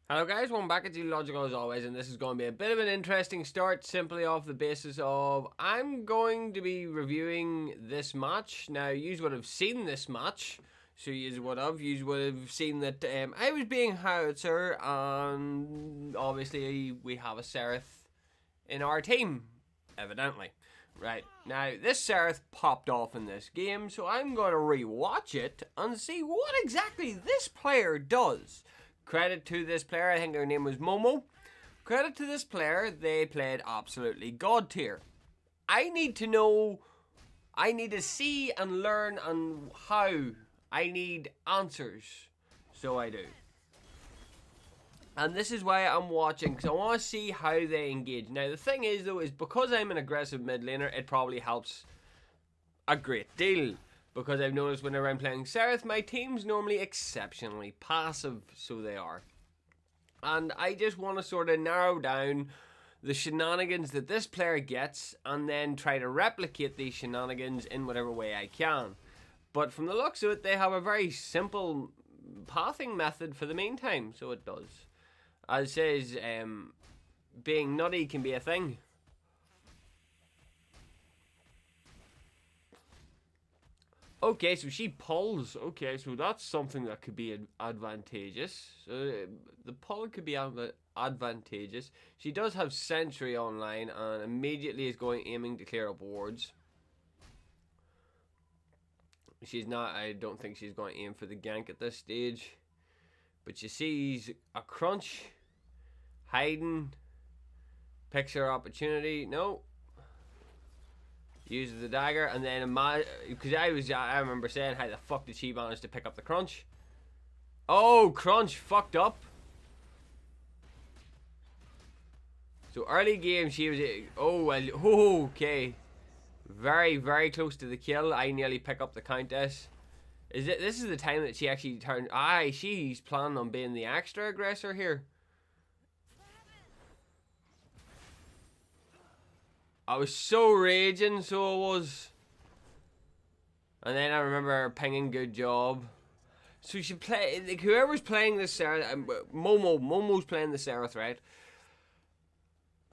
Hello guys, welcome back. It's Logical as always, and this is going to be a bit of an interesting start simply off the basis of I'm going to be reviewing this match. Now, you would have seen this match, so you would have seen that I was being howitzer, and obviously we have a Serath in our team, evidently. Right, now this Serath popped off in this game, so I'm going to rewatch it and see what exactly this player does. Credit to this player, I think their name was Momo. Credit to this player, they played absolutely god tier. I need to know, I need to see and learn and how. I need answers. So I do. And this is why I'm watching, because I want to see how they engage. Now the thing is though, is because I'm an aggressive mid laner, it probably helps a great deal. Because I've noticed whenever I'm playing Serath, my team's normally exceptionally passive, so they are. And I just want to sort of narrow down the shenanigans that this player gets and then try to replicate these shenanigans in whatever way I can. But from the looks of it, they have a very simple pathing method for the meantime, so it does. As it says, being nutty can be a thing. Okay, so she pulls. Okay, so that's something that could be advantageous. So the pull could be advantageous. She does have Sentry online and immediately is aiming to clear up wards. She's not, I don't think she's going to aim for the gank at this stage. But she sees a crunch, hiding, picks her opportunity. No. Uses the dagger, and then because I remember saying, how the fuck did she manage to pick up the crunch? Oh, crunch fucked up. So early game she was okay, very very close to the kill. I nearly pick up the countess. This is the time that she actually turned. She's planning on being the extra aggressor here. I was so raging, so I was. And then I remember her pinging, good job. So she play, like, whoever's playing this Serath, Momo's playing the Serath, right?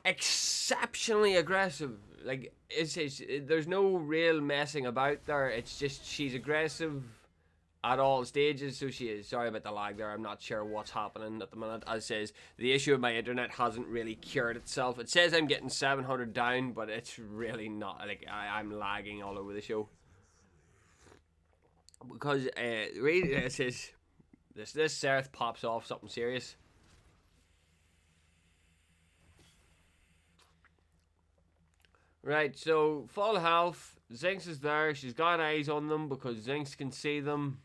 Exceptionally aggressive. Like, there's no real messing about there. It's just she's aggressive at all stages, so she is. Sorry about the lag there, I'm not sure what's happening at the minute. As it says, the issue with my internet hasn't really cured itself. It says I'm getting 700 down, but it's really not. Like, I'm lagging all over the show. Because, it says, this Serath pops off something serious. Right, so, full health, Zinx is there, she's got eyes on them because Zinx can see them.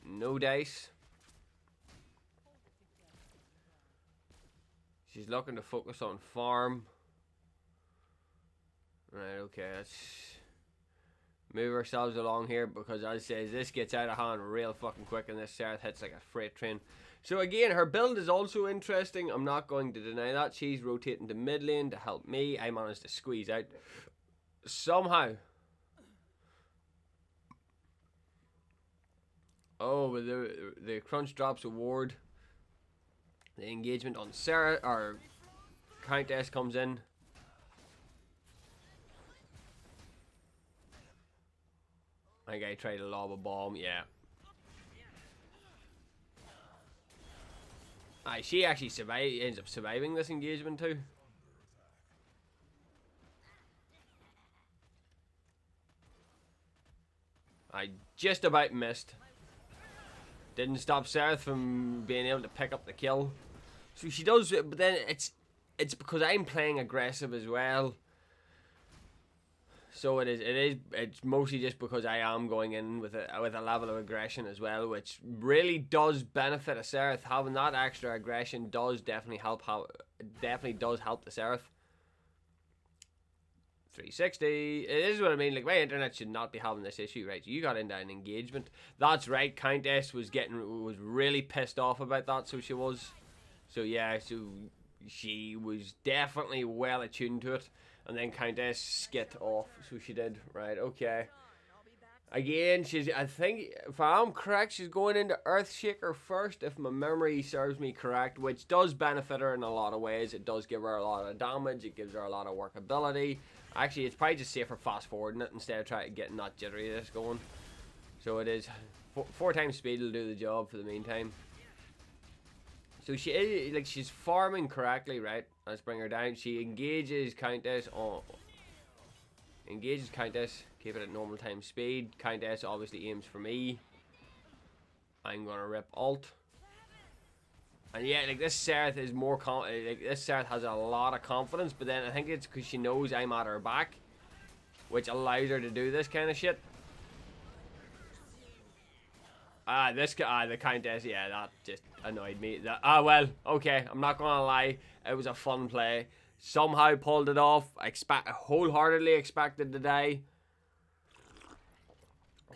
No dice. She's looking to focus on farm. Right, okay, let's move ourselves along here because, as it says, this gets out of hand real fucking quick and this Serath hits like a freight train. So again, her build is also interesting. I'm not going to deny that. She's rotating to mid lane to help me. I managed to squeeze out somehow. Oh, but the crunch drops a ward. The engagement on Sarah, or Countess, comes in. I think I tried to lob a bomb, yeah. She actually ends up surviving this engagement too. I just about missed. Didn't stop Serath from being able to pick up the kill. So she does, but then it's because I'm playing aggressive as well. So it's mostly just because I am going in with a level of aggression as well, which really does benefit a Serath. Having that extra aggression does definitely help. Definitely does help the Serath. 360. It is what I mean. Like, my internet should not be having this issue, right? You got into an engagement. That's right. Countess was really pissed off about that. So she was. So yeah. So she was definitely well attuned to it. And then Countess skit off. So she did. Right. Okay. Again, I think, if I'm correct, she's going into Earthshaker first, if my memory serves me correct, which does benefit her in a lot of ways. It does give her a lot of damage. It gives her a lot of workability. Actually, it's probably just safer fast forwarding it instead of trying to get that jitteriness going. So it is. 4 times speed will do the job for the meantime. So she is, like, she's farming correctly, right? Let's bring her down. She engages Countess on... Engages Countess. Keep it at normal time speed. Countess obviously aims for me. I'm gonna rip alt. And yeah, like, this Serath is more like, this Serath has a lot of confidence, but then I think it's because she knows I'm at her back, which allows her to do this kind of shit. The Countess, yeah, that just annoyed me. Well, okay, I'm not gonna lie, it was a fun play. Somehow pulled it off. I wholeheartedly expected to die.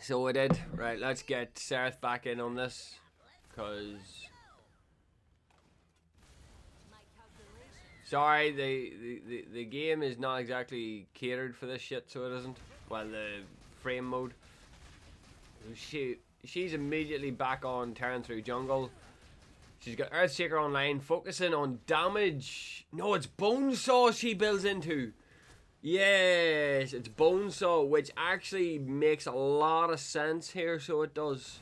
So I did. Right, let's get Serath back in on this, because... Sorry, the game is not exactly catered for this shit, so it isn't. Well, the frame mode. She's immediately back on tearing through jungle. She's got Earthshaker online, focusing on damage. No, it's Bonesaw she builds into. Yes, it's Bonesaw, which actually makes a lot of sense here, so it does.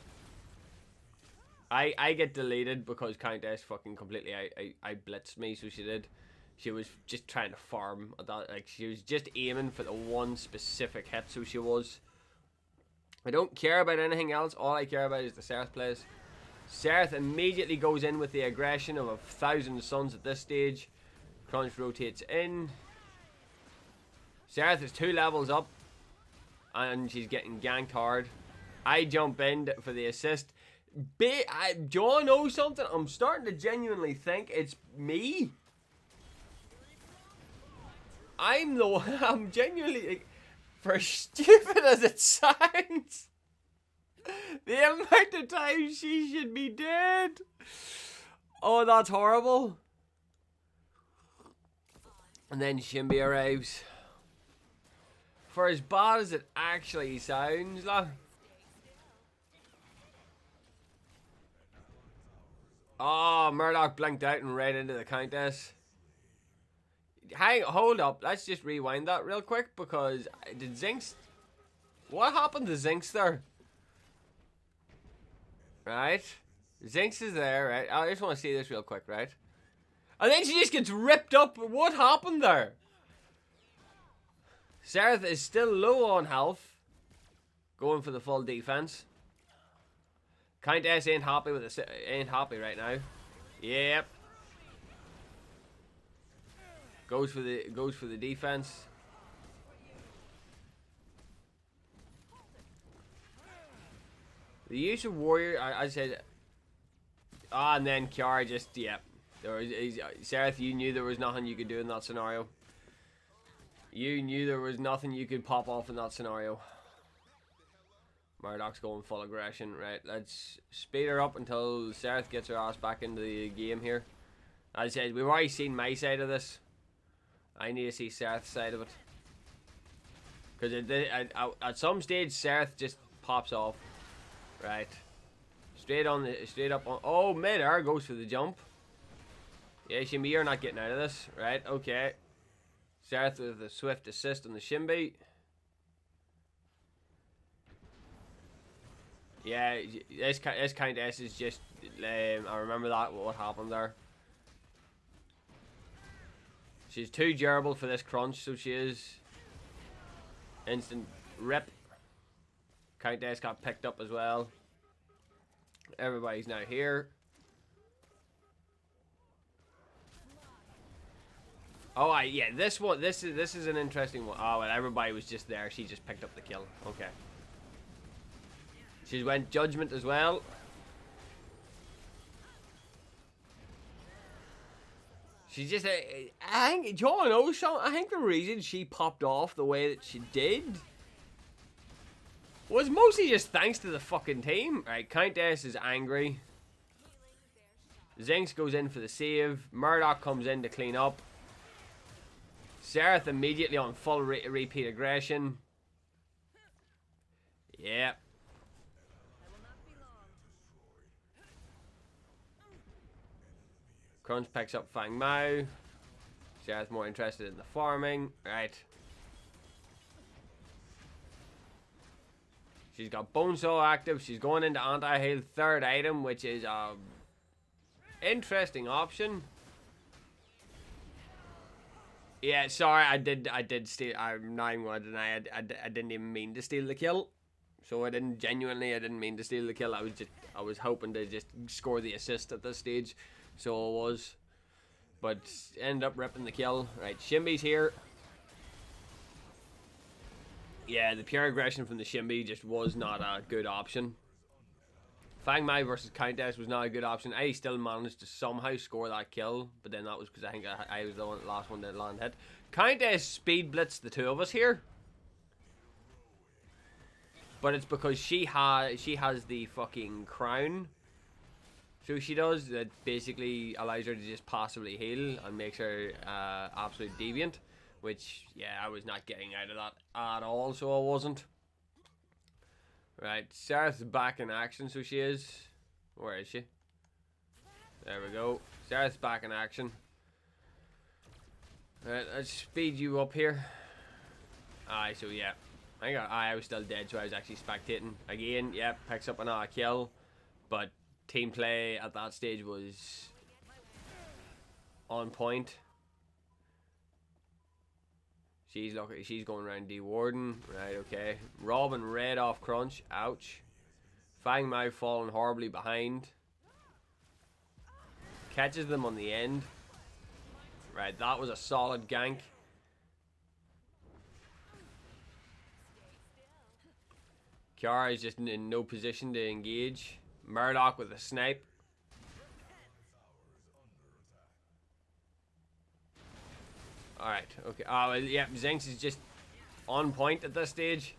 I get deleted because Countess fucking completely I blitzed me, so she did. She was just trying to farm. Like, she was just aiming for the one specific hit, so she was. I don't care about anything else. All I care about is the Serath plays. Serath immediately goes in with the aggression of 1,000 suns at this stage. Crunch rotates in. Serath is 2 levels up, and she's getting ganked hard. I jump in for the assist. Do you know something? I'm starting to genuinely think it's me. I'm genuinely, like, for stupid as it sounds, the amount of times she should be dead. Oh, that's horrible. And then Shimby arrives. For as bad as it actually sounds, like. Oh, Murdoch blinked out and right into the Countess. Hold up, let's just rewind that real quick, because did Zinx... What happened to Zinx there? Right? Zinx is there, right? I just want to see this real quick, right? And then she just gets ripped up. What happened there? Serath is still low on health. Going for the full defense. Countess ain't happy right now. Yep. Goes for the defense. The use of warrior, I said. And then Kiara just, yep. Serath, you knew there was nothing you could do in that scenario. You knew there was nothing you could pop off in that scenario. Murdoch's going full aggression. Right, let's speed her up until Serath gets her ass back into the game here. As I said, we've already seen my side of this. I need to see Serath's side of it. Because at some stage, Serath just pops off. Right. Straight up on... Oh, mid-air goes for the jump. Yeah, Shimby, you're not getting out of this. Right, okay. Serath with a swift assist on the Shimby. Yeah, this Countess is just... I remember that, what happened there. She's too durable for this crunch, so she is. Instant rip. Countess got picked up as well. Everybody's now here. Oh, yeah, this is an interesting one. Oh, well, everybody was just there. She just picked up the kill. Okay. She went judgment as well. She just, I think, do you want to know something? I think the reason she popped off the way that she did was mostly just thanks to the fucking team. Right, Countess is angry. Zinx goes in for the save. Murdoch comes in to clean up. Serath immediately on full repeat aggression. Yeah. Crunch picks up Fang Mao. Serath's more interested in the farming. Right. She's got Bonesaw active. She's going into anti-heal third item, which is a interesting option. Yeah, sorry, I did steal. I'm not even going to deny I didn't even mean to steal the kill. So I didn't mean to steal the kill. I was hoping to just score the assist at this stage. So I was. But ended up ripping the kill. Right, Shimby's here. Yeah, the pure aggression from the Shimby just was not a good option. Fang Mai versus Countess was not a good option. I still managed to somehow score that kill, but then that was because I think I was the last one that land hit. Countess speed blitzed the two of us here. But it's because she has the fucking crown. So she does, that basically allows her to just passively heal and makes her absolute deviant. Which, yeah, I was not getting out of that at all, so I wasn't. Right, Serath's back in action, so she is. Where is she? There we go. Serath's back in action. Right, let's speed you up here. Aye, so yeah. I was still dead, so I was actually spectating. Again, yeah, picks up another kill. But team play at that stage was on point. She's going around D-Warden. Right, okay. Robin red off Crunch. Ouch. Fang Mao falling horribly behind. Catches them on the end. Right, that was a solid gank. Kiara is just in no position to engage. Murdoch with a snipe. Alright, okay. Oh, yeah, Zinx is just on point at this stage.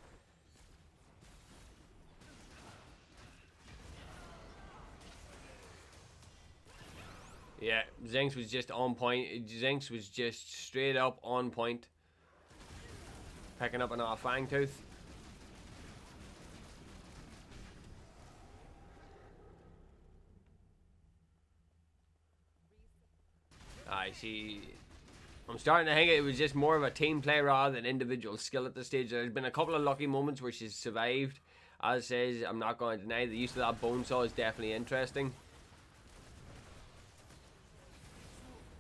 Yeah, Zinx was just on point. Zinx was just straight up on point. Picking up another Fang Tooth. I see. I'm starting to think it was just more of a team play rather than individual skill at this stage. There's been a couple of lucky moments where she's survived. As it says, I'm not going to deny the use of that bone saw is definitely interesting.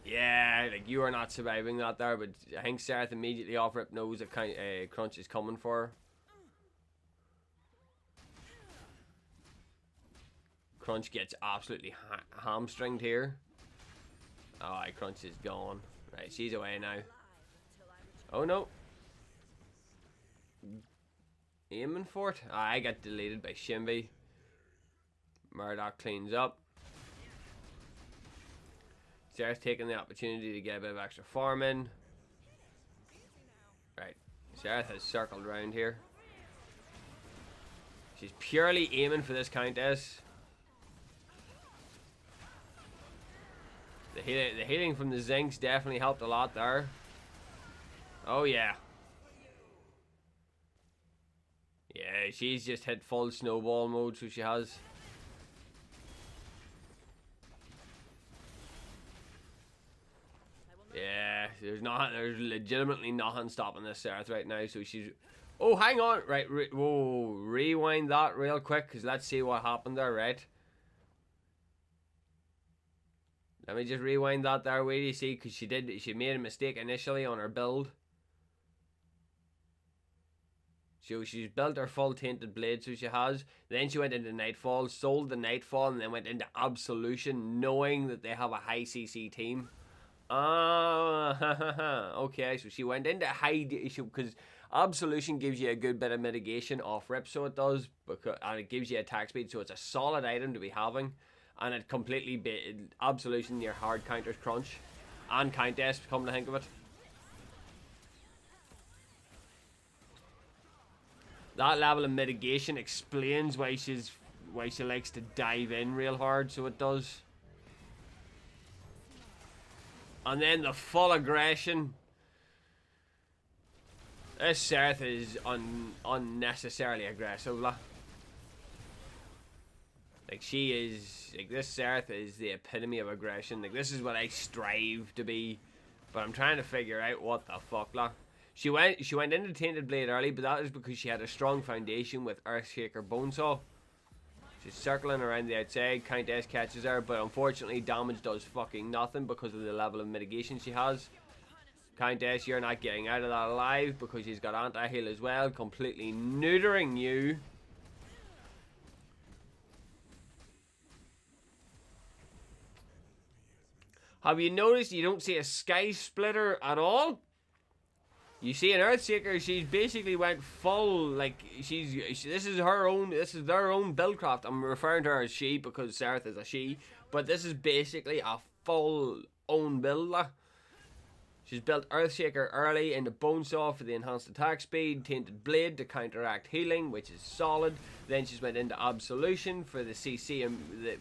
Yeah, like you are not surviving that there, but I think Serath immediately off rip knows that Crunch is coming for her. Crunch gets absolutely hamstringed here. Oh, Crunch is gone. Right, she's away now. Oh no. Aiming for it. I got deleted by Shimby. Murdoch cleans up. Serath taking the opportunity to get a bit of extra farm in. Right. Serath has circled around here. She's purely aiming for this Countess. The healing from the Zinx definitely helped a lot there. Oh yeah. Yeah, she's just hit full snowball mode, so she has. Yeah, there's legitimately nothing stopping this Serath right now, so she's... Oh, hang on! Right, whoa, rewind that real quick, because let's see what happened there, right? Let me just rewind that there, wait, you see, because she made a mistake initially on her build. So she's built her full tainted blade, so she has. Then she went into Nightfall, sold the Nightfall, and then went into Absolution, knowing that they have a high CC team. Okay, so she went into high, because Absolution gives you a good bit of mitigation off rip, so it does, and it gives you attack speed, so it's a solid item to be having. And it completely Absolution near hard counters Crunch and Countess, come to think of it. That level of mitigation explains why she likes to dive in real hard, so it does. And then the full aggression. This Serath is unnecessarily aggressive, lah. Like, she is, like, this Serath is the epitome of aggression. Like, this is what I strive to be. But I'm trying to figure out what the fuck, lah. She went into Tainted Blade early, but that is because she had a strong foundation with Earthshaker Bonesaw. She's circling around the outside. Countess catches her, but unfortunately damage does fucking nothing because of the level of mitigation she has. Countess, you're not getting out of that alive because she's got anti-heal as well, completely neutering you. Have you noticed you don't see a Sky Splitter at all? You see an Earthshaker, she's basically went full, like, this is their own buildcraft. I'm referring to her as she because Serath is a she, but this is basically a full own build. She's built Earthshaker early into Bonesaw for the enhanced attack speed, Tainted Blade to counteract healing, which is solid. Then she's went into Absolution for the CC, and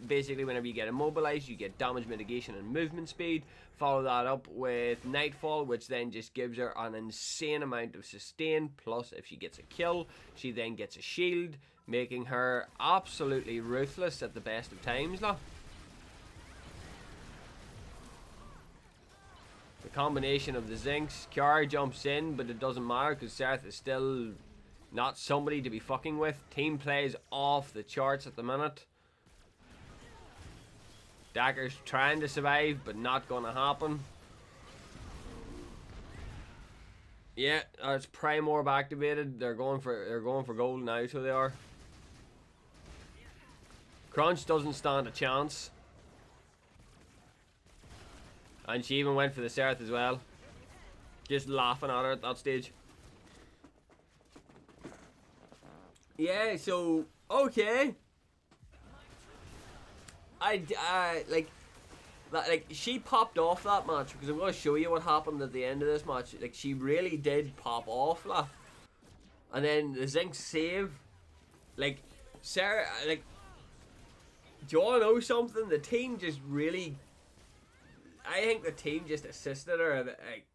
basically whenever you get immobilized, you get damage mitigation and movement speed. Follow that up with Nightfall, which then just gives her an insane amount of sustain, plus if she gets a kill, she then gets a shield, making her absolutely ruthless at the best of times, lah. The combination of the Zinks, Kiara jumps in, but it doesn't matter because Serath is still not somebody to be fucking with. Team plays off the charts at the minute. Dagger's trying to survive, but not gonna happen. Yeah, it's Prime Orb activated. They're going for gold now, so they are. Crunch doesn't stand a chance. And she even went for the Serath as well. Just laughing at her at that stage. Yeah, so, okay. Like, she popped off that match because I'm going to show you what happened at the end of this match. Like, she really did pop off, like. And then the Zinc save. Like, Sarah, like, do you want to know something? The team just really... I think the team just assisted her. Like,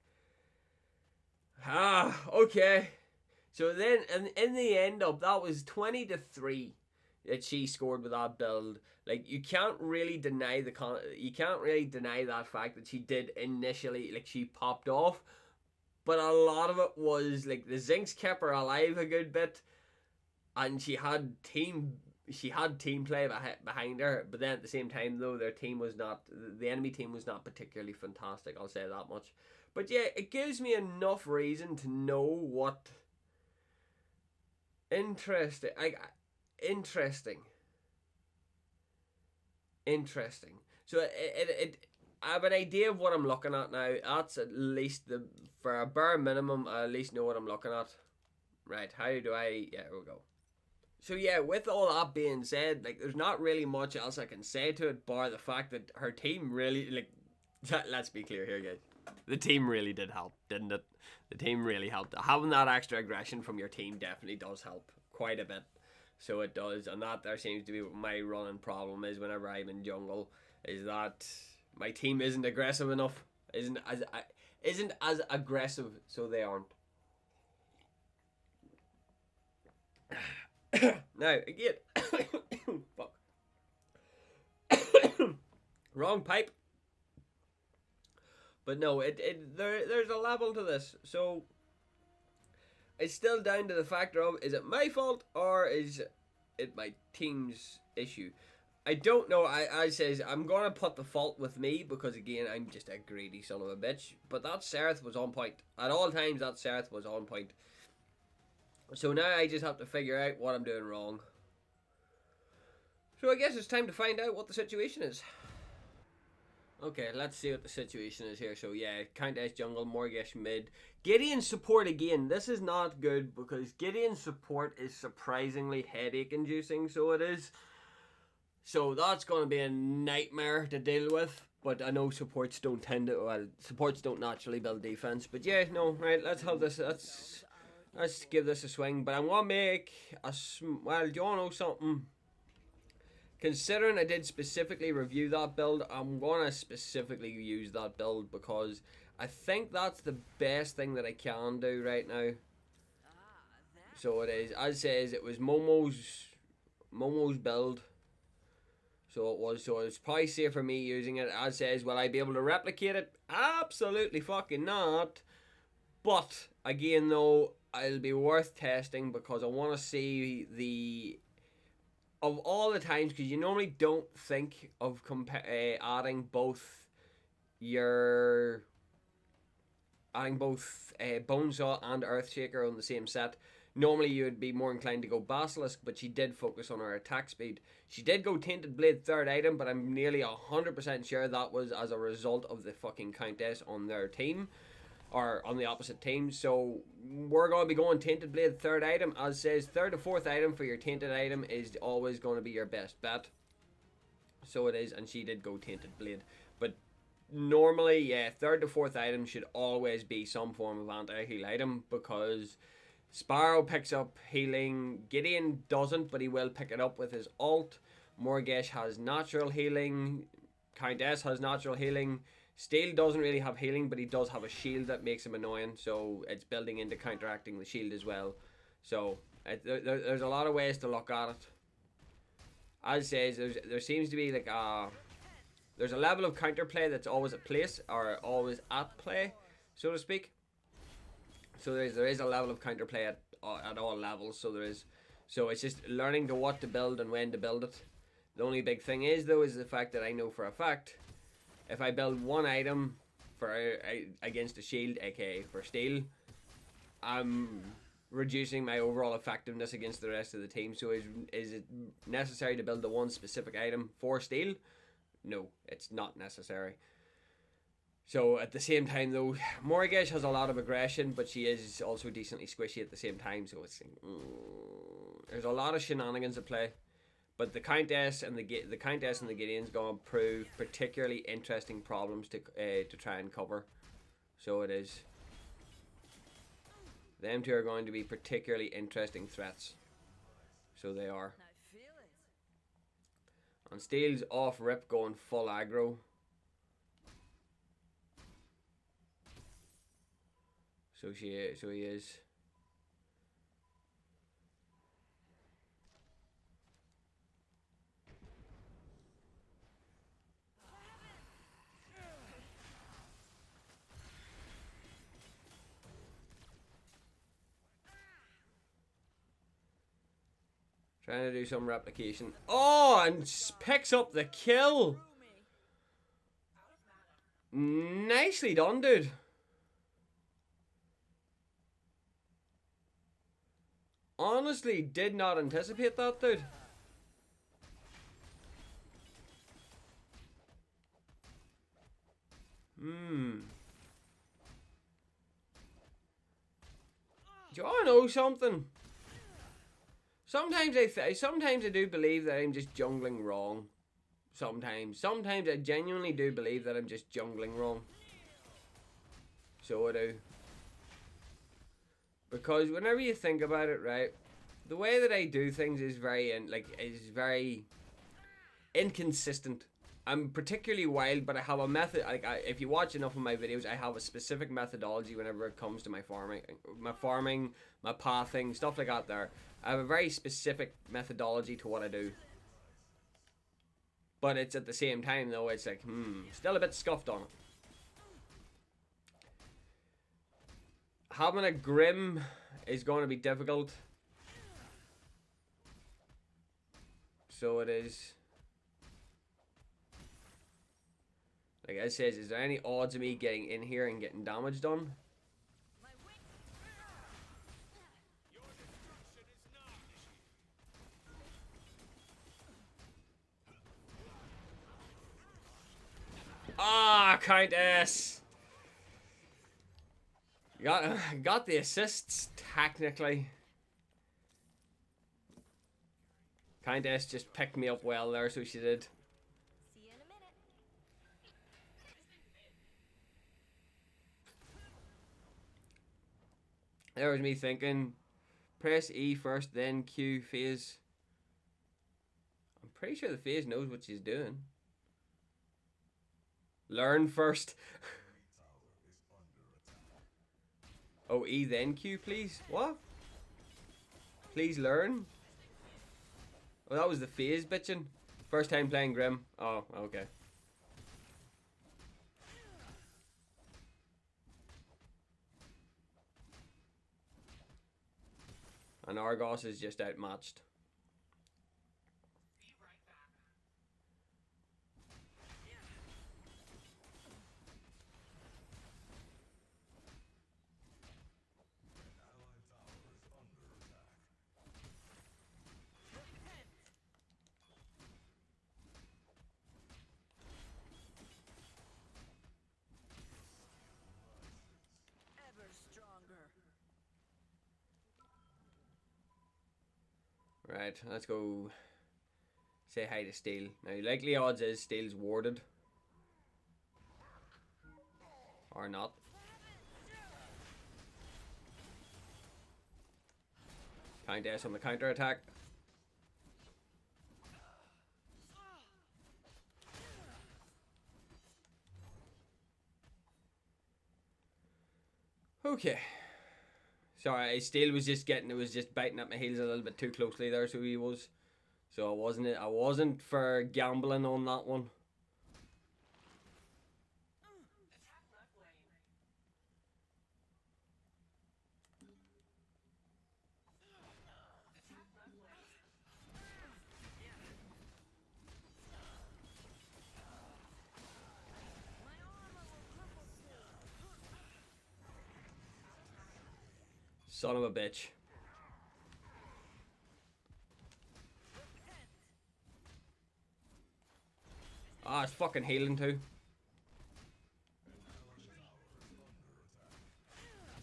okay. So then, in the end up, that was 20-3 that she scored with that build. Like, you can't really deny that fact that she did initially, like, she popped off. But a lot of it was like the Zinks kept her alive a good bit, and she had team play behind her. But then at the same time, though, the enemy team was not particularly fantastic. I'll say that much. But yeah, it gives me enough reason to know what interesting. So I have an idea of what I'm looking at now. That's at least for a bare minimum. I at least know what I'm looking at. Right? How do I? Yeah, here we go. So yeah, with all that being said, like, there's not really much else I can say to it, bar the fact that her team really, like, let's be clear here, guys. The team really did help, didn't it? The team really helped. Having that extra aggression from your team definitely does help quite a bit. So it does, and that there seems to be what my running problem is whenever I'm in jungle, is that my team isn't aggressive enough, isn't as aggressive, so they aren't. Now again, fuck, wrong pipe. But no, there's a level to this, so it's still down to the factor of, is it my fault or is it my team's issue? I don't know. I says I'm gonna put the fault with me because again I'm just a greedy son of a bitch. But that Serath was on point at all times. That Serath was on point. So now I just have to figure out what I'm doing wrong. So I guess it's time to find out what the situation is. Okay, let's see what the situation is here. So yeah, Countess jungle, Morgesh mid. Gideon support again. This is not good because Gideon support is surprisingly headache inducing, so it is. So that's going to be a nightmare to deal with. But I know supports don't naturally build defense. But yeah, no, right, let's have this, let's give this a swing. But I'm going to make well, do you want to know something? Considering I did specifically review that build, I'm going to specifically use that build because I think that's the best thing that I can do right now. So it is, as says, it was Momo's build. So it was. So it's probably safe for me using it. As says, will I be able to replicate it? Absolutely fucking not. But again, though, it'll be worth testing because I want to see of all the times, because you normally don't think of adding both Bonesaw and Earthshaker on the same set. Normally you would be more inclined to go Basilisk, but she did focus on her attack speed. She did go Tainted Blade third item, but I'm nearly 100% sure that was as a result of the fucking Countess on their team, or on the opposite team. So we're going to be going Tainted Blade third item. As says, third to fourth item for your Tainted item is always going to be your best bet. So it is, and she did go Tainted Blade. But normally, yeah, third to fourth item should always be some form of anti-heal item, because Sparrow picks up healing, Gideon doesn't, but he will pick it up with his ult. Morgesh has natural healing, Countess has natural healing, Steel doesn't really have healing, but he does have a shield that makes him annoying, so it's building into counteracting the shield as well. So there's a lot of ways to look at it. As says, there seems to be like there's a level of counterplay that's always at place, or always at play, so to speak. So there is a level of counterplay at all levels. So there is. So it's just learning to what to build and when to build it. The only big thing is, though, is the fact that I know for a fact, if I build one item for against a shield, aka for steel, I'm reducing my overall effectiveness against the rest of the team. So is it necessary to build the one specific item for steel? No, it's not necessary. So at the same time, though, Morgesh has a lot of aggression, but she is also decently squishy at the same time. So it's there's a lot of shenanigans at play. But the Countess and the Gideon's going to prove particularly interesting problems to try and cover. So it is. Them two are going to be particularly interesting threats. So they are. And Steel's off rip going full aggro. So he is. Trying to do some replication. Oh, and picks up the kill. Nicely done, dude. Honestly, did not anticipate that, dude. Do you want to know something? Sometimes I do believe that I'm just jungling wrong. Sometimes I genuinely do believe that I'm just jungling wrong. So I do. Because whenever you think about it, right, the way that I do things is very inconsistent. I'm particularly wild, but I have a method. If you watch enough of my videos, I have a specific methodology whenever it comes to my farming, my pathing, stuff like that. I have a very specific methodology to what I do. But it's at the same time, though, it's like, still a bit scuffed on it. Having a Grim is going to be difficult. So it is. Like I says, is there any odds of me getting in here and getting damage done? Ah, Countess! Got the assists, technically. Countess just picked me up well there, so she did. See you in a minute. There was me thinking, press E first, then Q phase. I'm pretty sure the phase knows what she's doing. Learn first. Oh, E then Q, please. What? Please learn. Oh, that was the phase bitching. First time playing Grim. Oh, okay. And Argos is just outmatched. Ever stronger. Right, let's go say hi to Steel. Now, likely odds is Steel's warded. Or not. Countess on the counter attack. Okay. Sorry, Steel was just biting at my heels a little bit too closely there, so he was. So I wasn't for gambling on that one. Son of a bitch. Ah, it's fucking healing too.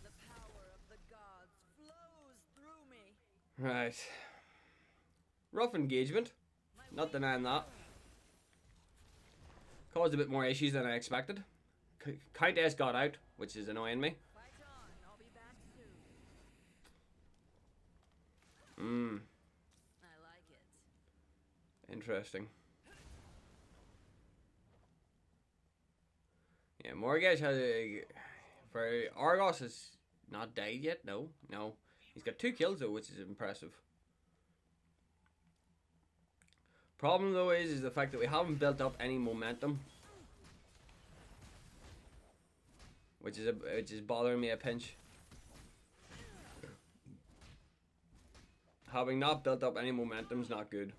The power of the gods flows through me. Right. Rough engagement. Not denying that. Caused a bit more issues than I expected. Countess got out, which is annoying me. Fight on. I'll be back soon. I like it. Interesting. Yeah, Mortgage has a... For Argos has not died yet. No. He's got 2 kills though, which is impressive. Problem though is the fact that we haven't built up any momentum, which is bothering me a pinch. Having not built up any momentum is not good.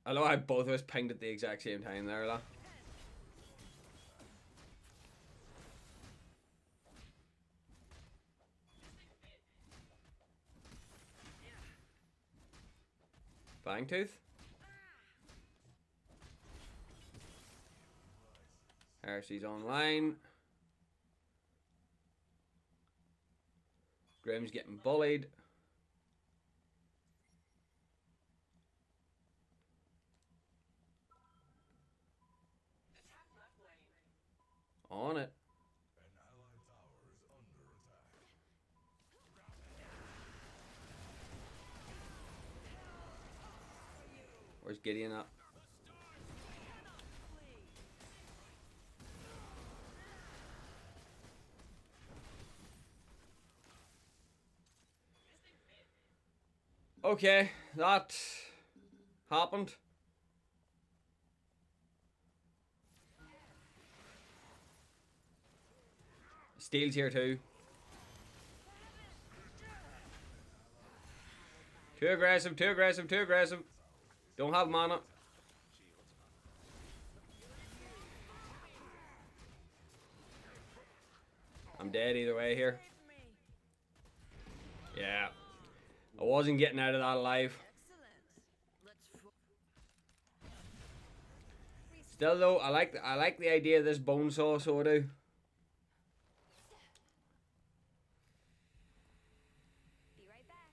I know how both of us pinged at the exact same time there, la. Fangtooth. Hersey's online. Grim's getting bullied. On it. Where's Gideon at? Okay, that happened. Steel's here too. Too aggressive, too aggressive, too aggressive. Don't have mana. I'm dead either way here. Yeah. I wasn't getting out of that alive. Still though, I like the idea of this bone saw, so I do. Be right back.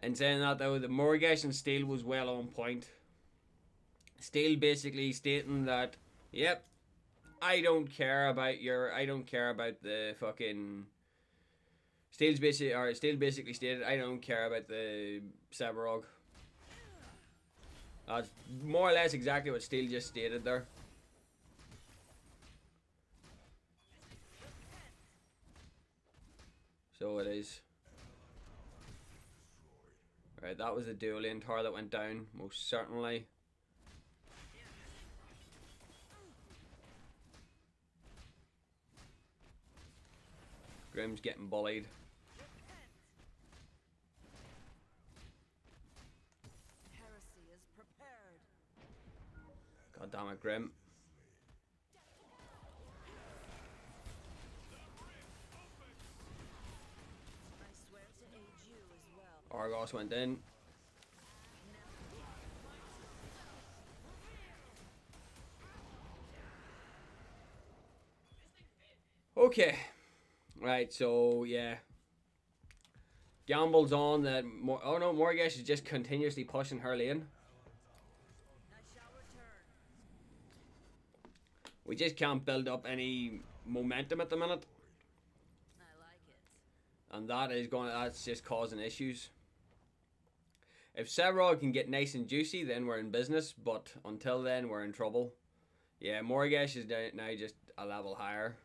And saying that though, the Morgash and Steel was well on point. Steel basically stating that, yep, I don't care about the fucking... Steel basically stated, I don't care about the Severog. That's more or less exactly what Steel just stated there. So it is. Right, that was the dual lane tower that went down, most certainly. Grim's getting bullied. Heresy is prepared. God damn it, Grim. I swear to aid you as well. Argos went in. Okay. Right, so yeah. Gamble's on that. Oh no, Morgesh is just continuously pushing her lane. I shall return. We just can't build up any momentum at the minute. I like it. And that's just causing issues. If Serath can get nice and juicy, then we're in business. But until then, we're in trouble. Yeah, Morgesh is now just a level higher.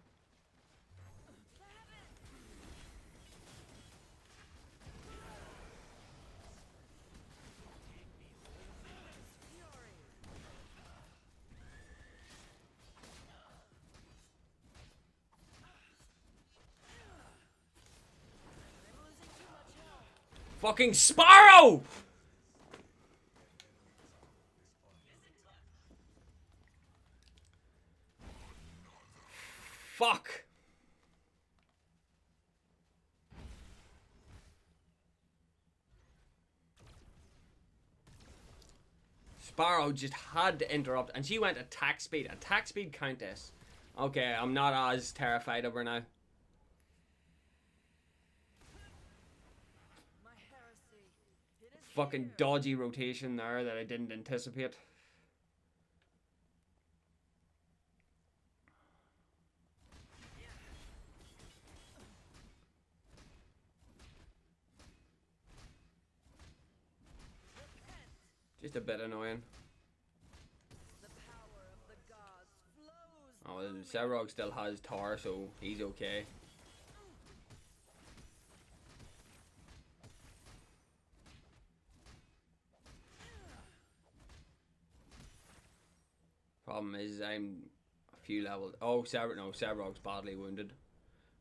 Fucking Sparrow! Fuck. Sparrow just had to interrupt, and she went attack speed. Attack speed countess. Okay, I'm not as terrified of her now. My heresy. It is Fucking here. dodgy rotation there that I didn't anticipate. Just a bit annoying. The power of the gods flows. Oh, well, Serath still has Tar, so he's okay. Problem is, I'm a few levels. Oh, Seraph's badly wounded.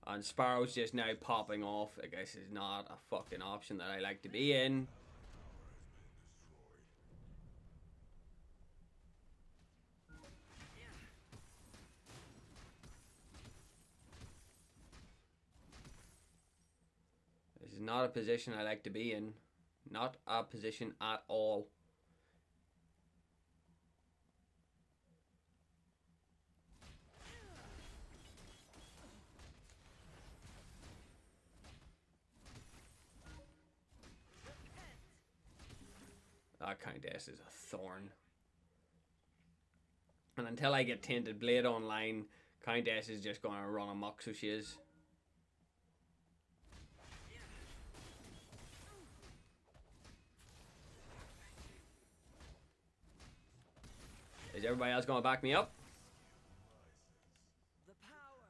And Sparrow's just now popping off. I guess is not a fucking option that I like to be in. This is not a position I like to be in. Not a position at all. That Countess is a thorn. And until I get Tainted Blade online, Countess is just going to run amok, so she is. Is everybody else going to back me up? The power.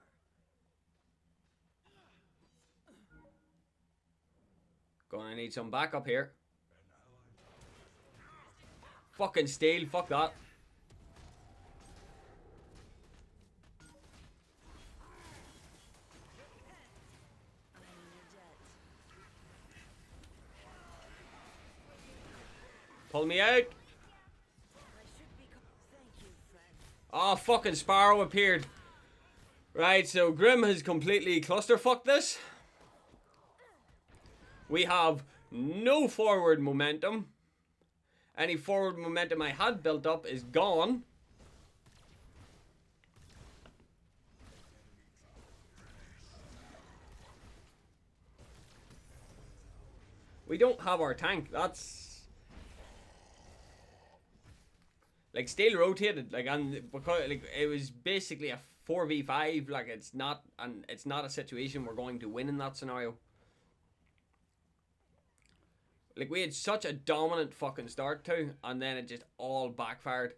Gonna need some backup here. Fucking steal, fuck that. I am in your debt. Pull me out. I should be. Thank you, friend. Oh, fucking Sparrow appeared. Right, so Grim has completely clusterfucked this. We have no forward momentum. Any forward momentum I had built up is gone. We don't have our tank. That's like still rotated. Like, and because like it was basically a 4v5. Like it's not a situation we're going to win in that scenario. Like, we had such a dominant fucking start to, and then it just all backfired.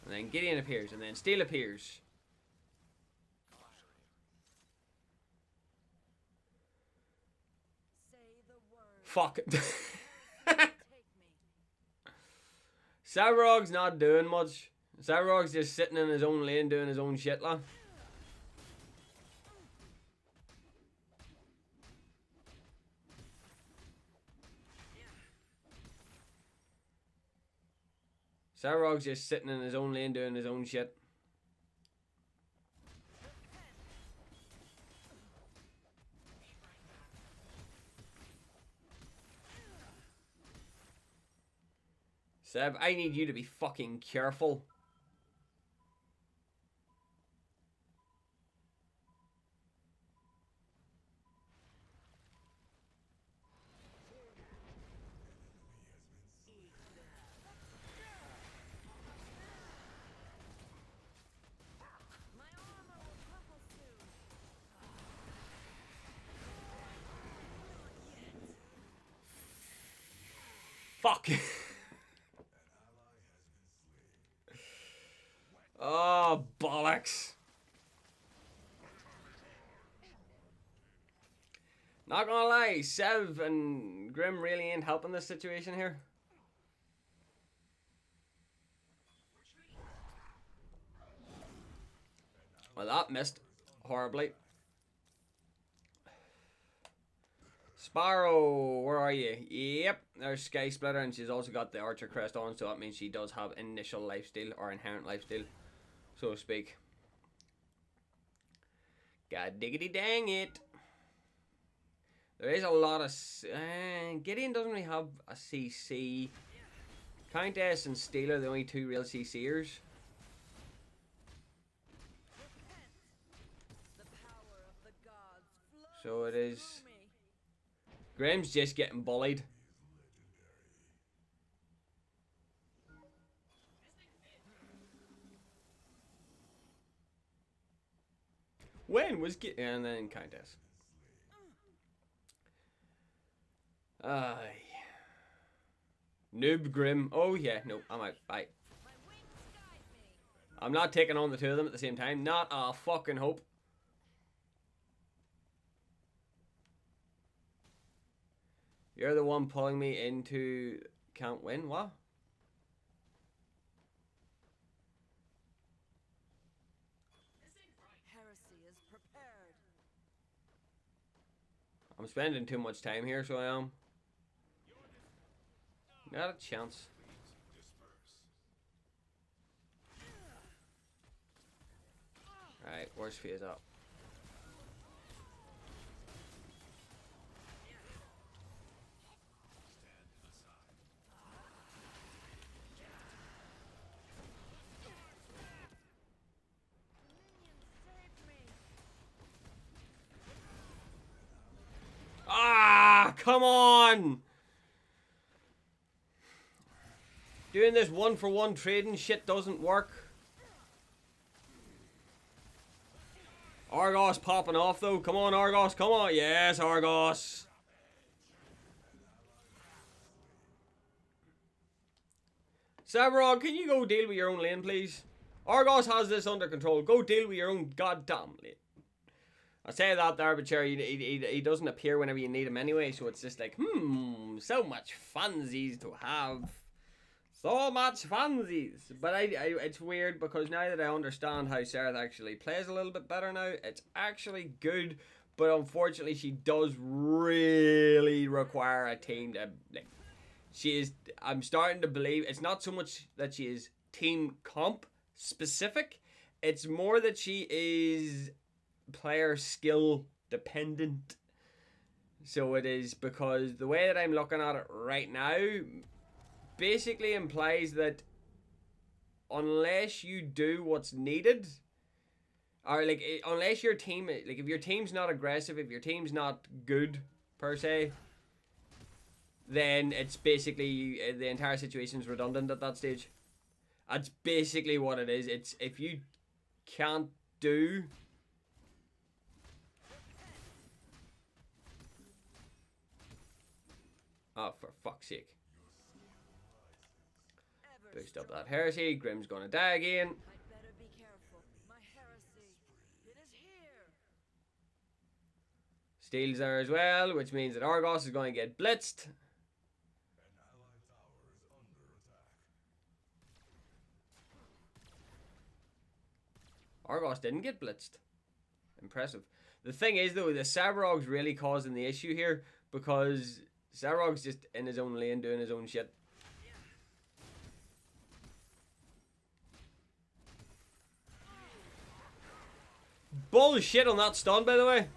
And then Gideon appears, and then Steel appears. Say the word. Fuck. Take me. Savrog's not doing much. Savrog's just sitting in his own lane doing his own shit, lah. Savrog's just sitting in his own lane doing his own shit. Seb, I need you to be fucking careful. My armor will crumble soon. Fuck. Oh, bollocks. Not gonna lie, Sev and Grim really ain't helping this situation here. Well, that missed horribly. Sparrow, where are you? Yep, there's Sky Splitter, and she's also got the Archer crest on, so that means she does have initial lifesteal, or inherent lifesteal, so to speak. God diggity dang it. There is a lot of... Gideon doesn't really have a CC. Countess and Steel are the only two real CC'ers. The power of the gods flows So it is... through me. Grim's just getting bullied. When was and then Countess. Aye. Noob Grim. Oh yeah, no, I'm out. Bye. My wings guide me. I'm not taking on the two of them at the same time. Not a fucking hope. You're the one pulling me into can't win. What? Heresy is prepared. I'm spending too much time here, so I am. Not a chance. Alright, where's Phase up? Minions, save me. Ah, come on! Doing this one-for-one trading shit doesn't work. Argos popping off though. Come on, Argos. Come on. Yes, Argos. Savrog, can you go deal with your own lane, please? Argos has this under control. Go deal with your own goddamn lane. I say that there, but sure, he doesn't appear whenever you need him anyway, so it's just like, so much funsies to have. So much funsies. But it's weird because now that I understand how Serath actually plays a little bit better now, it's actually good. But unfortunately, she does really require a team to, like, she is, I'm starting to believe, it's not so much that she is team comp specific, it's more that she is player skill dependent. So it is, because the way that I'm looking at it right now basically implies that unless you do what's needed, or like unless your team, like if your team's not aggressive, if your team's not good per se, then it's basically the entire situation's redundant at that stage. That's basically what it is. It's if you can't do oh, for fuck's sake. Boost up that heresy. Grim's gonna die again. I'd better be careful. My heresy. It is here. Steel's there as well, which means that Argos is going to get blitzed. Argos didn't get blitzed. Impressive. The thing is, though, the Savarog's really causing the issue here because Savarog's just in his own lane doing his own shit. Bullshit on that stun, by the way.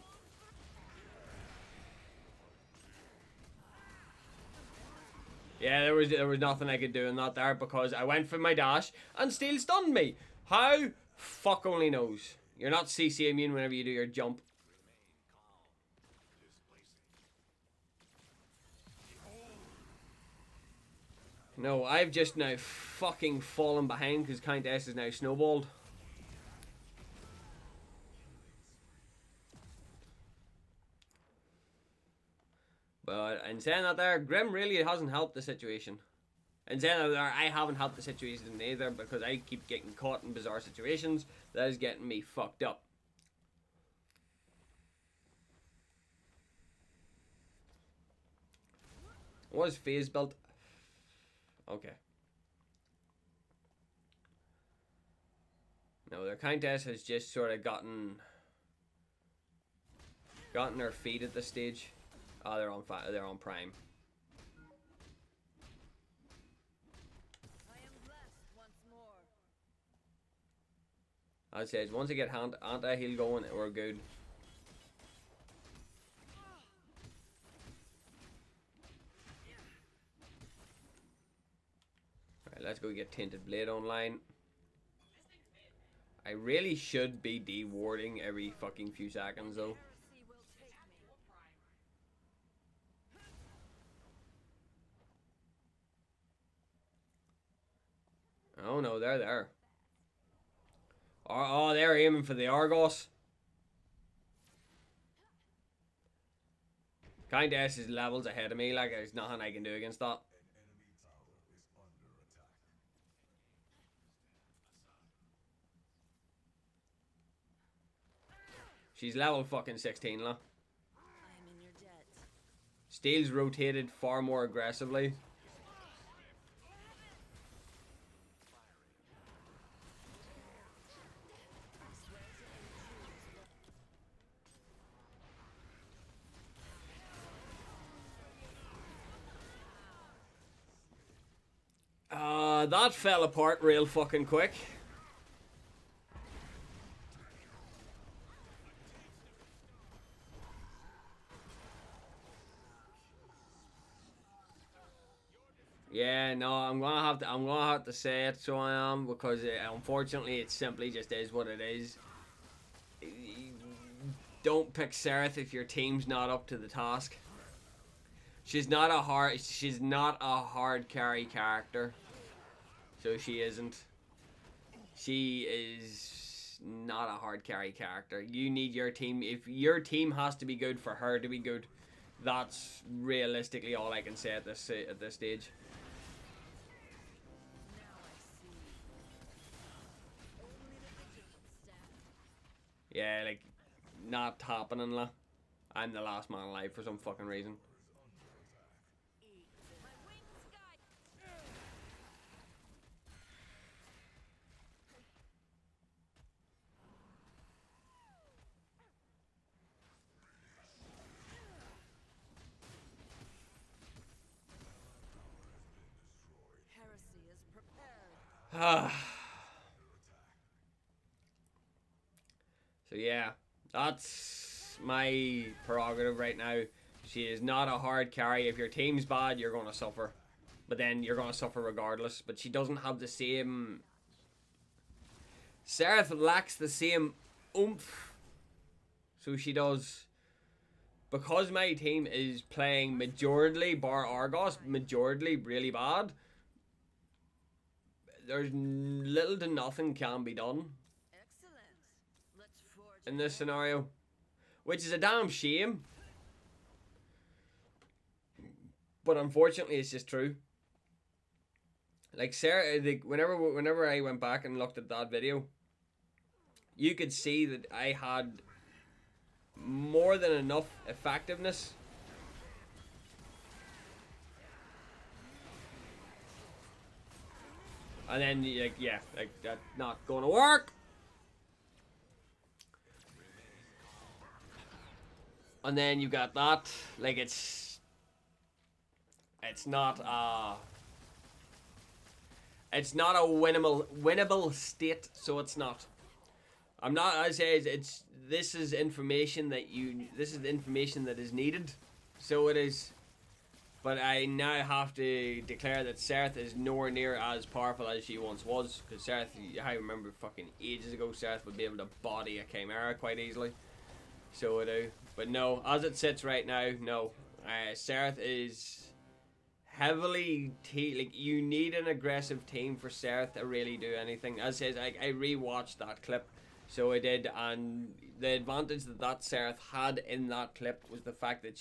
Yeah, there was nothing I could do in that there because I went for my dash and Steel stunned me. How? Fuck only knows. You're not CC immune whenever you do your jump. No, I've just now fucking fallen behind because Countess is now snowballed. But in saying that there, Grim really hasn't helped the situation. In saying that there, I haven't helped the situation either because I keep getting caught in bizarre situations. That is getting me fucked up. What is phase built? Okay. No, their Countess has just sort of gotten her feet at this stage. Oh, they're on prime. I am blessed once more. I'd say once I get anti-heal going, we're good. Alright, let's go get Tainted Blade online. I really should be de-warding every fucking few seconds though. Heresy will take me. Oh no, they're there. Oh, they're aiming for the Argos. Countess is levels ahead of me, like there's nothing I can do against that. She's level fucking 16, la. I am in your debt. Steel's rotated far more aggressively. That fell apart real fucking quick. Yeah, no, I'm gonna have to say it. So I am because unfortunately, it simply just is what it is. Don't pick Serath if your team's not up to the task. She's not a hard carry character. So she isn't. She is not a hard carry character. You need your team. If your team has to be good for her to be good, that's realistically all I can say at this stage. Now I see. Only the Magician's staff. Yeah, like not happening, la. I'm the last man alive for some fucking reason. Eat this. My wings guide. Heresy is prepared. So yeah, that's my prerogative right now. She is not a hard carry. If your team's bad, you're going to suffer. But then you're going to suffer regardless. But she doesn't have the same... Serath lacks the same oomph. So she does... Because my team is playing majorly, bar Argos, majorly really bad, there's little to nothing can be done Excellent. Let's forge in this scenario. Which is a damn shame. But unfortunately, it's just true. Like Sarah, like whenever I went back and looked at that video, you could see that I had more than enough effectiveness. And then, like, yeah, like, that's not gonna work. And then you got that, like, it's not, it's not a winnable state, so it's not. I'm not, I say, this is information this is the information that is needed, so it is. But I now have to declare that Serath is nowhere near as powerful as she once was. Because Serath, I remember fucking ages ago, Serath would be able to body a Chimera quite easily. So I do. But no, as it sits right now, no. Serath is heavily like, you need an aggressive team for Serath to really do anything. As says, I rewatched that clip. So I did, and the advantage that Serath had in that clip was the fact that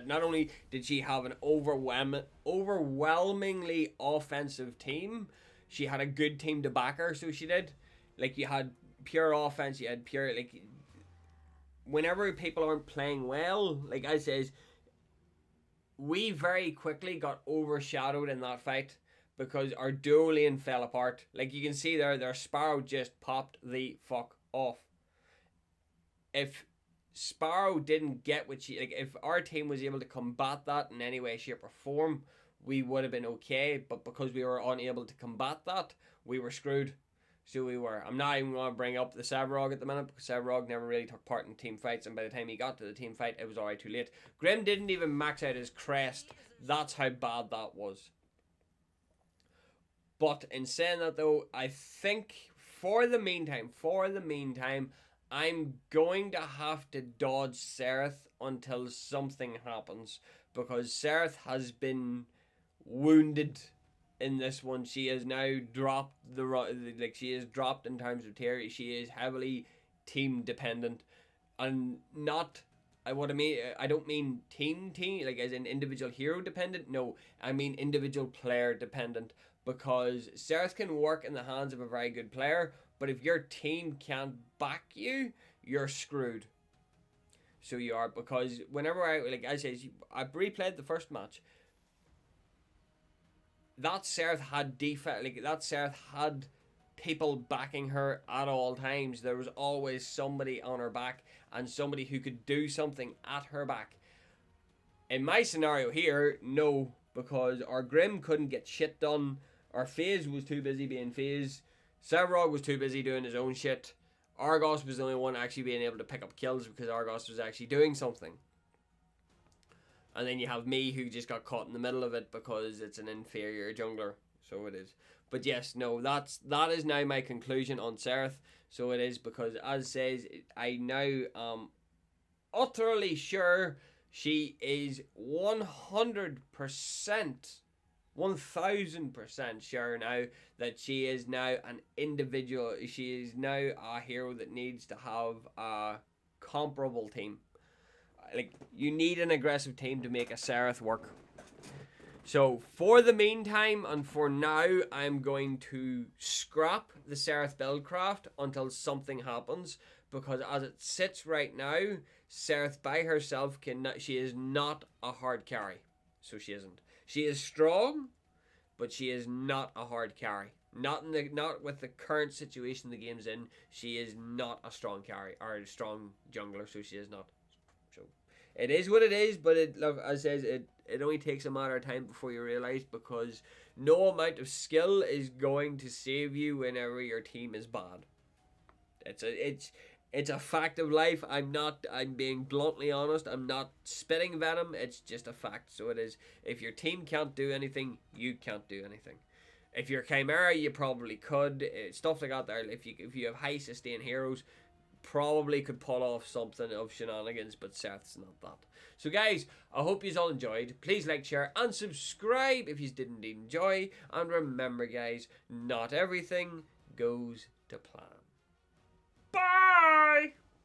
not only did she have an overwhelmingly offensive team, she had a good team to back her. So she did, like, you had pure offense, you had pure, like, whenever people aren't playing well, like I says, we very quickly got overshadowed in that fight. Because our duo lane fell apart. Like you can see there, their Sparrow just popped the fuck off. If Sparrow didn't get what she... Like, if our team was able to combat that in any way, shape, or form, we would have been okay. But because we were unable to combat that, we were screwed. So we were. I'm not even going to bring up the Savarog at the minute, because Savarog never really took part in team fights, and by the time he got to the team fight, it was already too late. Grim didn't even max out his crest. That's how bad that was. But in saying that though, I think for the meantime, I'm going to have to dodge Serath until something happens. Because Serath has been wounded in this one. She has now dropped she is dropped in terms of tier. She is heavily team dependent. And not... I don't mean team, like as in individual hero dependent. No, I mean individual player dependent. Because Serath can work in the hands of a very good player, but if your team can't back you, you're screwed. So you are, because whenever I replayed the first match. That Serath had had people backing her at all times. There was always somebody on her back and somebody who could do something at her back. In my scenario here, no, because our Grim couldn't get shit done. Our FaZe was too busy being FaZe. Savarog was too busy doing his own shit. Argos was the only one actually being able to pick up kills because Argos was actually doing something. And then you have me who just got caught in the middle of it because it's an inferior jungler. So it is. But yes, no, that is now my conclusion on Serath. So it is, because as says, I now am utterly sure she is 100%, 1000% sure now that she is now an individual. She is now a hero that needs to have a comparable team. Like, you need an aggressive team to make a Serath work. So, for the meantime, and for now, I'm going to scrap the Serath buildcraft until something happens. Because as it sits right now, Serath by herself she is not a hard carry. So she isn't. She is strong, but she is not a hard carry. Not with the current situation the game's in. She is not a strong carry or a strong jungler, so she is not. So it is what it is, but as I says, it only takes a matter of time before you realize, because no amount of skill is going to save you whenever your team is bad. It's a fact of life. I'm being bluntly honest. I'm not spitting venom. It's just a fact. So it is. If your team can't do anything, you can't do anything. If you're Chimera, you probably could. Stuff like that there. If you have high sustain heroes, probably could pull off something of shenanigans, but Seth's not that. So guys, I hope you all enjoyed. Please like, share, and subscribe if you didn't enjoy. And remember guys, not everything goes to plan.